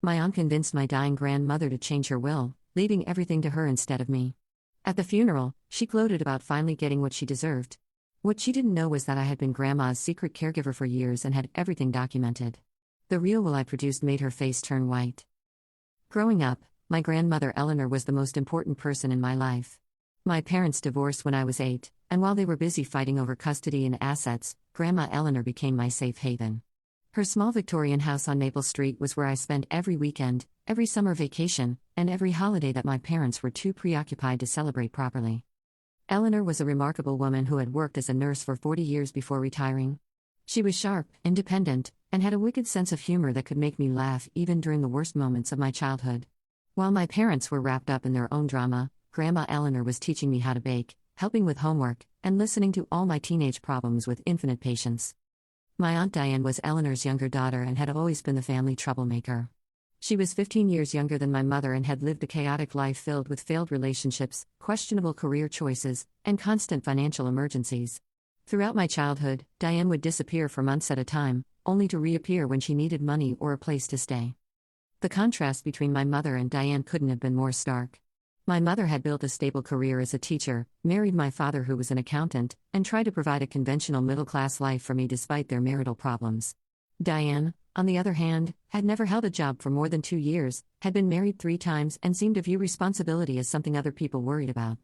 My aunt convinced my dying grandmother to change her will, leaving everything to her instead of me. At the funeral, she gloated about finally getting what she deserved. What she didn't know was that I had been Grandma's secret caregiver for years and had everything documented. The real will I produced made her face turn white. Growing up, my grandmother Eleanor was the most important person in my life. My parents divorced when I was 8, and while they were busy fighting over custody and assets, Grandma Eleanor became my safe haven. Her small Victorian house on Maple Street was where I spent every weekend, every summer vacation, and every holiday that my parents were too preoccupied to celebrate properly. Eleanor was a remarkable woman who had worked as a nurse for 40 years before retiring. She was sharp, independent, and had a wicked sense of humor that could make me laugh even during the worst moments of my childhood. While my parents were wrapped up in their own drama, Grandma Eleanor was teaching me how to bake, helping with homework, and listening to all my teenage problems with infinite patience. My Aunt Diane was Eleanor's younger daughter and had always been the family troublemaker. She was 15 years younger than my mother and had lived a chaotic life filled with failed relationships, questionable career choices, and constant financial emergencies. Throughout my childhood, Diane would disappear for months at a time, only to reappear when she needed money or a place to stay. The contrast between my mother and Diane couldn't have been more stark. My mother had built a stable career as a teacher, married my father who was an accountant, and tried to provide a conventional middle-class life for me despite their marital problems. Diane, on the other hand, had never held a job for more than 2 years, had been married 3 times, and seemed to view responsibility as something other people worried about.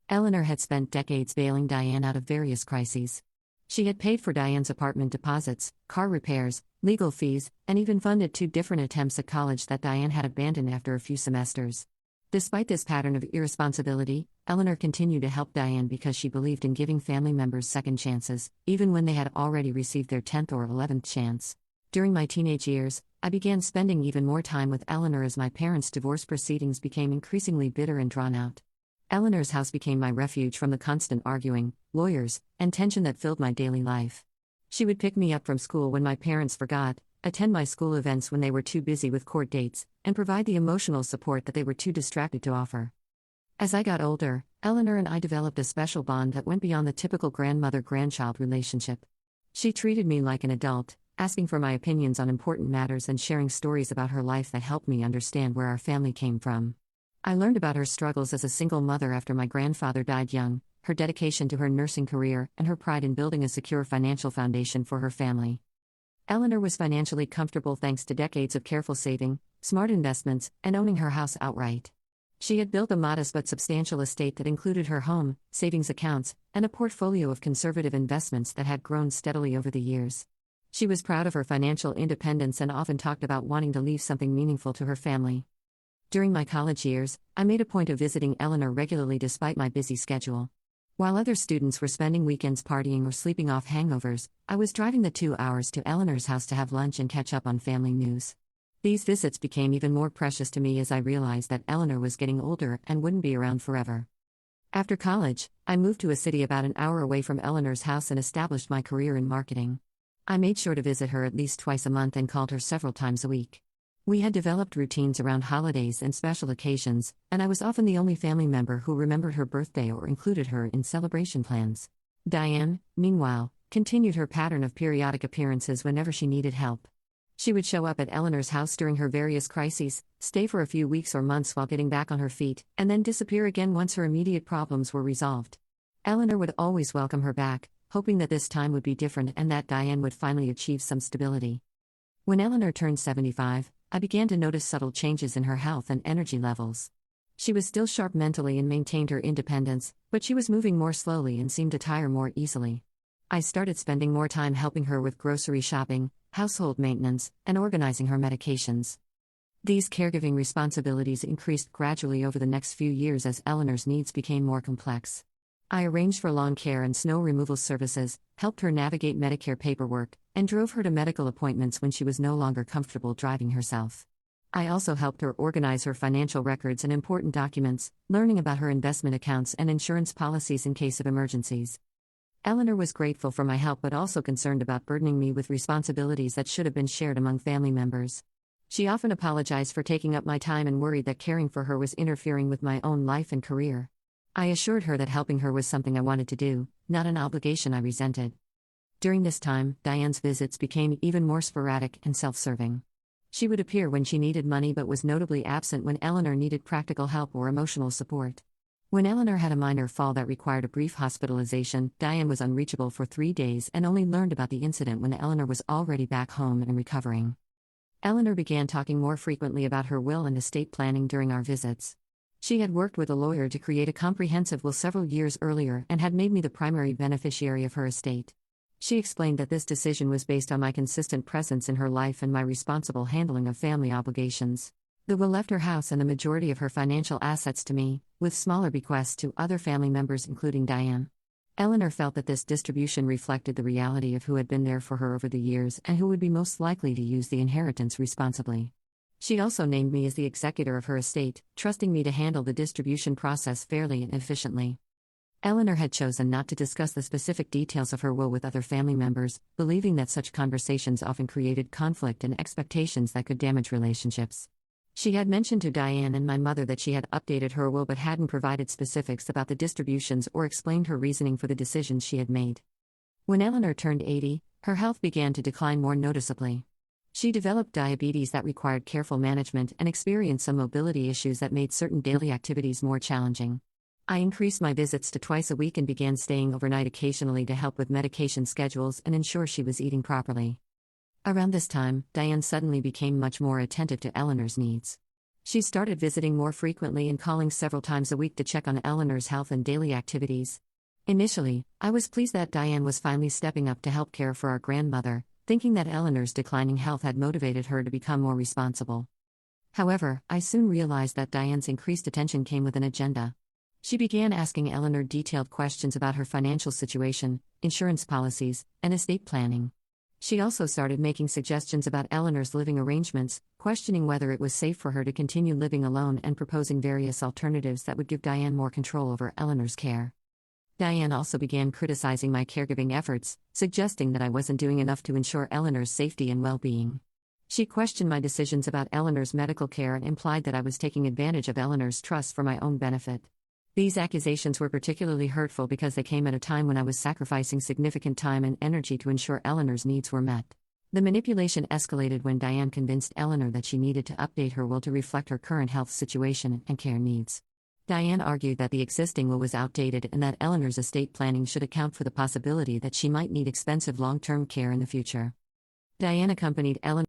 Eleanor had spent decades bailing Diane out of various crises. She had paid for Diane's apartment deposits, car repairs, legal fees, and even funded 2 different attempts at college that Diane had abandoned after a few semesters. Despite this pattern of irresponsibility, Eleanor continued to help Diane because she believed in giving family members second chances, even when they had already received their 10th or 11th chance. During my teenage years, I began spending even more time with Eleanor as my parents' divorce proceedings became increasingly bitter and drawn out. Eleanor's house became my refuge from the constant arguing, lawyers, and tension that filled my daily life. She would pick me up from school when my parents forgot, attend my school events when they were too busy with court dates, and provide the emotional support that they were too distracted to offer. As I got older, Eleanor and I developed a special bond that went beyond the typical grandmother-grandchild relationship. She treated me like an adult, asking for my opinions on important matters and sharing stories about her life that helped me understand where our family came from. I learned about her struggles as a single mother after my grandfather died young, her dedication to her nursing career, and her pride in building a secure financial foundation for her family. Eleanor was financially comfortable thanks to decades of careful saving, smart investments, and owning her house outright. She had built a modest but substantial estate that included her home, savings accounts, and a portfolio of conservative investments that had grown steadily over the years. She was proud of her financial independence and often talked about wanting to leave something meaningful to her family. During my college years, I made a point of visiting Eleanor regularly despite my busy schedule. While other students were spending weekends partying or sleeping off hangovers, I was driving the 2 hours to Eleanor's house to have lunch and catch up on family news. These visits became even more precious to me as I realized that Eleanor was getting older and wouldn't be around forever. After college, I moved to a city about an hour away from Eleanor's house and established my career in marketing. I made sure to visit her at least twice a month and called her several times a week. We had developed routines around holidays and special occasions, and I was often the only family member who remembered her birthday or included her in celebration plans. Diane, meanwhile, continued her pattern of periodic appearances whenever she needed help. She would show up at Eleanor's house during her various crises, stay for a few weeks or months while getting back on her feet, and then disappear again once her immediate problems were resolved. Eleanor would always welcome her back, hoping that this time would be different and that Diane would finally achieve some stability. When Eleanor turned 75, I began to notice subtle changes in her health and energy levels. She was still sharp mentally and maintained her independence, but she was moving more slowly and seemed to tire more easily. I started spending more time helping her with grocery shopping, household maintenance, and organizing her medications. These caregiving responsibilities increased gradually over the next few years as Eleanor's needs became more complex. I arranged for lawn care and snow removal services, helped her navigate Medicare paperwork, and drove her to medical appointments when she was no longer comfortable driving herself. I also helped her organize her financial records and important documents, learning about her investment accounts and insurance policies in case of emergencies. Eleanor was grateful for my help but also concerned about burdening me with responsibilities that should have been shared among family members. She often apologized for taking up my time and worried that caring for her was interfering with my own life and career. I assured her that helping her was something I wanted to do, not an obligation I resented. During this time, Diane's visits became even more sporadic and self-serving. She would appear when she needed money but was notably absent when Eleanor needed practical help or emotional support. When Eleanor had a minor fall that required a brief hospitalization, Diane was unreachable for 3 days and only learned about the incident when Eleanor was already back home and recovering. Eleanor began talking more frequently about her will and estate planning during our visits. She had worked with a lawyer to create a comprehensive will several years earlier and had made me the primary beneficiary of her estate. She explained that this decision was based on my consistent presence in her life and my responsible handling of family obligations. The will left her house and the majority of her financial assets to me, with smaller bequests to other family members including Diane. Eleanor felt that this distribution reflected the reality of who had been there for her over the years and who would be most likely to use the inheritance responsibly. She also named me as the executor of her estate, trusting me to handle the distribution process fairly and efficiently. Eleanor had chosen not to discuss the specific details of her will with other family members, believing that such conversations often created conflict and expectations that could damage relationships. She had mentioned to Diane and my mother that she had updated her will but hadn't provided specifics about the distributions or explained her reasoning for the decisions she had made. When Eleanor turned 80, her health began to decline more noticeably. She developed diabetes that required careful management and experienced some mobility issues that made certain daily activities more challenging. I increased my visits to twice a week and began staying overnight occasionally to help with medication schedules and ensure she was eating properly. Around this time, Diane suddenly became much more attentive to Eleanor's needs. She started visiting more frequently and calling several times a week to check on Eleanor's health and daily activities. Initially, I was pleased that Diane was finally stepping up to help care for our grandmother, thinking that Eleanor's declining health had motivated her to become more responsible. However, I soon realized that Diane's increased attention came with an agenda. She began asking Eleanor detailed questions about her financial situation, insurance policies, and estate planning. She also started making suggestions about Eleanor's living arrangements, questioning whether it was safe for her to continue living alone and proposing various alternatives that would give Diane more control over Eleanor's care. Diane also began criticizing my caregiving efforts, suggesting that I wasn't doing enough to ensure Eleanor's safety and well-being. She questioned my decisions about Eleanor's medical care and implied that I was taking advantage of Eleanor's trust for my own benefit. These accusations were particularly hurtful because they came at a time when I was sacrificing significant time and energy to ensure Eleanor's needs were met. The manipulation escalated when Diane convinced Eleanor that she needed to update her will to reflect her current health situation and care needs. Diane argued that the existing will was outdated and that Eleanor's estate planning should account for the possibility that she might need expensive long-term care in the future. Diane accompanied Eleanor